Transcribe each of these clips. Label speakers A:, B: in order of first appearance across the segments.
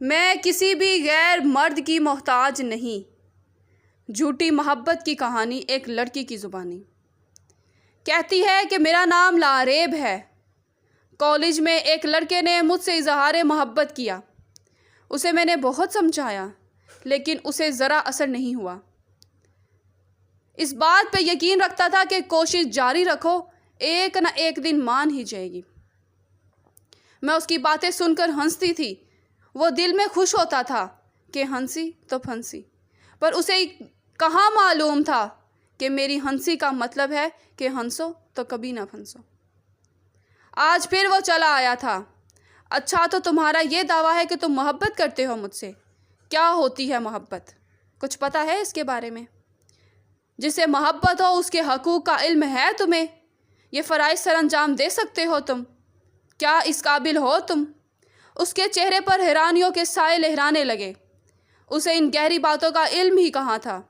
A: میں کسی بھی غیر مرد کی محتاج نہیں۔ جھوٹی محبت کی کہانی ایک لڑکی کی زبانی کہتی ہے کہ میرا نام لاریب ہے۔ کالج میں ایک لڑکے نے مجھ سے اظہار محبت کیا۔ اسے میں نے بہت سمجھایا لیکن اسے ذرا اثر نہیں ہوا۔ اس بات پہ یقین رکھتا تھا کہ کوشش جاری رکھو، ایک نہ ایک دن مان ہی جائے گی۔ میں اس کی باتیں سن کر ہنستی تھی۔ وہ دل میں خوش ہوتا تھا کہ ہنسی تو پھنسی، پر اسے کہاں معلوم تھا کہ میری ہنسی کا مطلب ہے کہ ہنسو تو کبھی نہ پھنسو۔ آج پھر وہ چلا آیا تھا۔ اچھا تو تمہارا یہ دعویٰ ہے کہ تم محبت کرتے ہو مجھ سے۔ کیا ہوتی ہے محبت؟ کچھ پتہ ہے اس کے بارے میں؟ جسے محبت ہو اس کے حقوق کا علم ہے تمہیں؟ یہ فرائض سر انجام دے سکتے ہو تم؟ کیا اس قابل ہو تم؟ اس کے چہرے پر حیرانیوں کے سائے لہرانے لگے۔ اسے ان گہری باتوں کا علم ہی کہاں تھا۔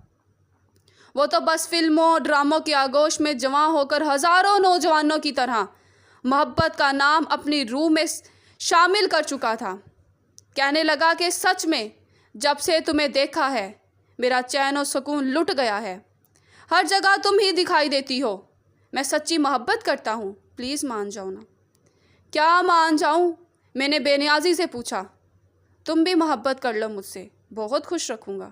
A: وہ تو بس فلموں ڈراموں کے آغوش میں جواں ہو کر ہزاروں نوجوانوں کی طرح محبت کا نام اپنی روح میں شامل کر چکا تھا۔ کہنے لگا کہ سچ میں جب سے تمہیں دیکھا ہے میرا چین و سکون لٹ گیا ہے۔ ہر جگہ تم ہی دکھائی دیتی ہو۔ میں سچی محبت کرتا ہوں، پلیز مان جاؤ نا۔ کیا مان جاؤں؟ میں نے بے نیازی سے پوچھا۔ تم بھی محبت کر لو مجھ سے، بہت خوش رکھوں گا۔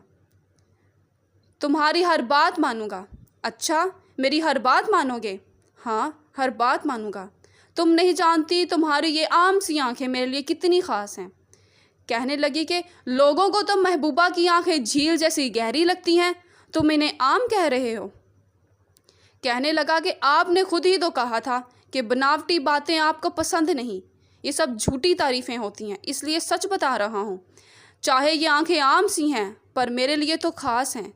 A: تمہاری ہر بات مانوں گا۔ اچھا، میری ہر بات مانو گے؟ ہاں، ہر بات مانوں گا۔ تم نہیں جانتی تمہاری یہ عام سی آنکھیں میرے لیے کتنی خاص ہیں۔ کہنے لگی کہ لوگوں کو تو محبوبہ کی آنکھیں جھیل جیسی گہری لگتی ہیں، تم انہیں عام کہہ رہے ہو۔ کہنے لگا کہ آپ نے خود ہی تو کہا تھا کہ بناوٹی باتیں آپ کو پسند نہیں، یہ سب جھوٹی تعریفیں ہوتی ہیں، اس لیے سچ بتا رہا ہوں۔ چاہے یہ آنکھیں عام سی ہیں پر میرے لیے تو خاص ہیں۔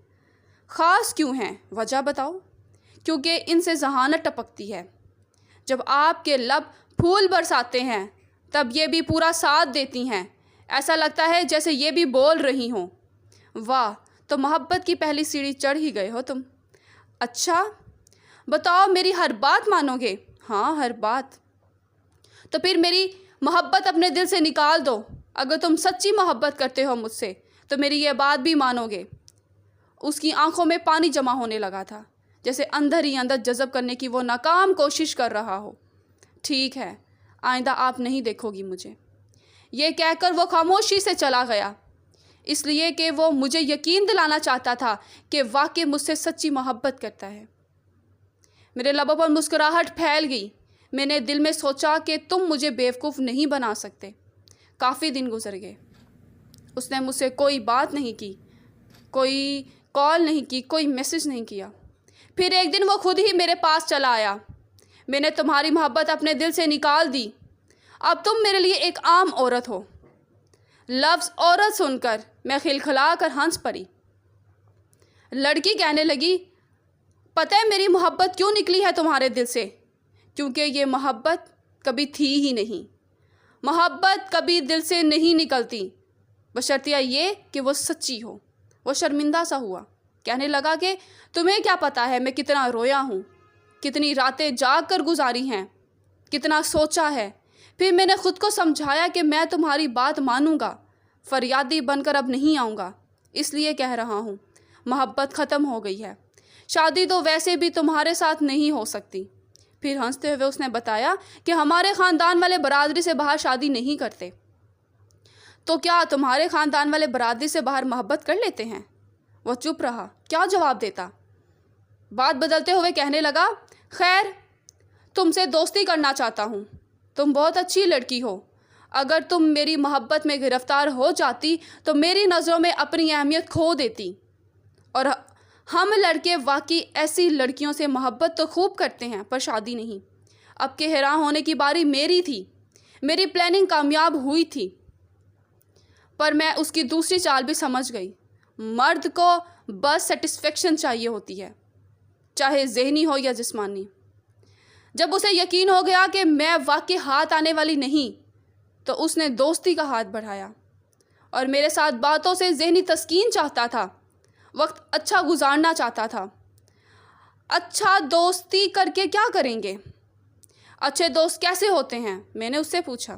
A: خاص کیوں ہیں؟ وجہ بتاؤ۔ کیونکہ ان سے ذہانت ٹپکتی ہے۔ جب آپ کے لب پھول برساتے ہیں تب یہ بھی پورا ساتھ دیتی ہیں، ایسا لگتا ہے جیسے یہ بھی بول رہی ہوں۔ واہ، تو محبت کی پہلی سیڑھی چڑھ ہی گئے ہو تم۔ اچھا بتاؤ، میری ہر بات مانو گے؟ ہاں، ہر بات۔ تو پھر میری محبت اپنے دل سے نکال دو۔ اگر تم سچی محبت کرتے ہو مجھ سے تو میری یہ بات بھی مانو گے۔ اس کی آنکھوں میں پانی جمع ہونے لگا تھا، جیسے اندر ہی اندر جذب کرنے کی وہ ناکام کوشش کر رہا ہو۔ ٹھیک ہے، آئندہ آپ نہیں دیکھو گی مجھے۔ یہ کہہ کر وہ خاموشی سے چلا گیا، اس لیے کہ وہ مجھے یقین دلانا چاہتا تھا کہ واقعی مجھ سے سچی محبت کرتا ہے۔ میرے لبوں پر مسکراہٹ پھیل گئی۔ میں نے دل میں سوچا کہ تم مجھے بیوقوف نہیں بنا سکتے۔ کافی دن گزر گئے۔ اس نے مجھ سے کوئی بات نہیں کی، کوئی کال نہیں کی، کوئی میسج نہیں کیا۔ پھر ایک دن وہ خود ہی میرے پاس چلا آیا۔ میں نے تمہاری محبت اپنے دل سے نکال دی۔ اب تم میرے لیے ایک عام عورت ہو۔ لفظ عورت سن کر میں کھلکھلا کر ہنس پڑی۔ لڑکی کہنے لگی، پتہ ہے میری محبت کیوں نکلی ہے تمہارے دل سے؟ کیونکہ یہ محبت کبھی تھی ہی نہیں۔ محبت کبھی دل سے نہیں نکلتی، بشرطیہ یہ کہ وہ سچی ہو۔ وہ شرمندہ سا ہوا۔ کہنے لگا کہ تمہیں کیا پتہ ہے میں کتنا رویا ہوں، کتنی راتیں جاگ کر گزاری ہیں، کتنا سوچا ہے۔ پھر میں نے خود کو سمجھایا کہ میں تمہاری بات مانوں گا، فریادی بن کر اب نہیں آؤں گا، اس لیے کہہ رہا ہوں محبت ختم ہو گئی ہے۔ شادی تو ویسے بھی تمہارے ساتھ نہیں ہو سکتی۔ پھر ہنستے ہوئے اس نے بتایا کہ ہمارے خاندان والے برادری سے باہر شادی نہیں کرتے۔ تو کیا تمہارے خاندان والے برادری سے باہر محبت کر لیتے ہیں؟ وہ چپ رہا، کیا جواب دیتا؟ بات بدلتے ہوئے کہنے لگا، خیر، تم سے دوستی کرنا چاہتا ہوں۔ تم بہت اچھی لڑکی ہو۔ اگر تم میری محبت میں گرفتار ہو جاتی تو میری نظروں میں اپنی اہمیت کھو دیتی، اور ہم لڑکے واقعی ایسی لڑکیوں سے محبت تو خوب کرتے ہیں پر شادی نہیں۔ اب کے حیران ہونے کی باری میری تھی۔ میری پلاننگ کامیاب ہوئی تھی، پر میں اس کی دوسری چال بھی سمجھ گئی۔ مرد کو بس سیٹسفیکشن چاہیے ہوتی ہے، چاہے ذہنی ہو یا جسمانی۔ جب اسے یقین ہو گیا کہ میں واقعی ہاتھ آنے والی نہیں تو اس نے دوستی کا ہاتھ بڑھایا اور میرے ساتھ باتوں سے ذہنی تسکین چاہتا تھا، وقت اچھا گزارنا چاہتا تھا۔ اچھا، دوستی کر کے کیا کریں گے؟ اچھے دوست کیسے ہوتے ہیں؟ میں نے اس سے پوچھا۔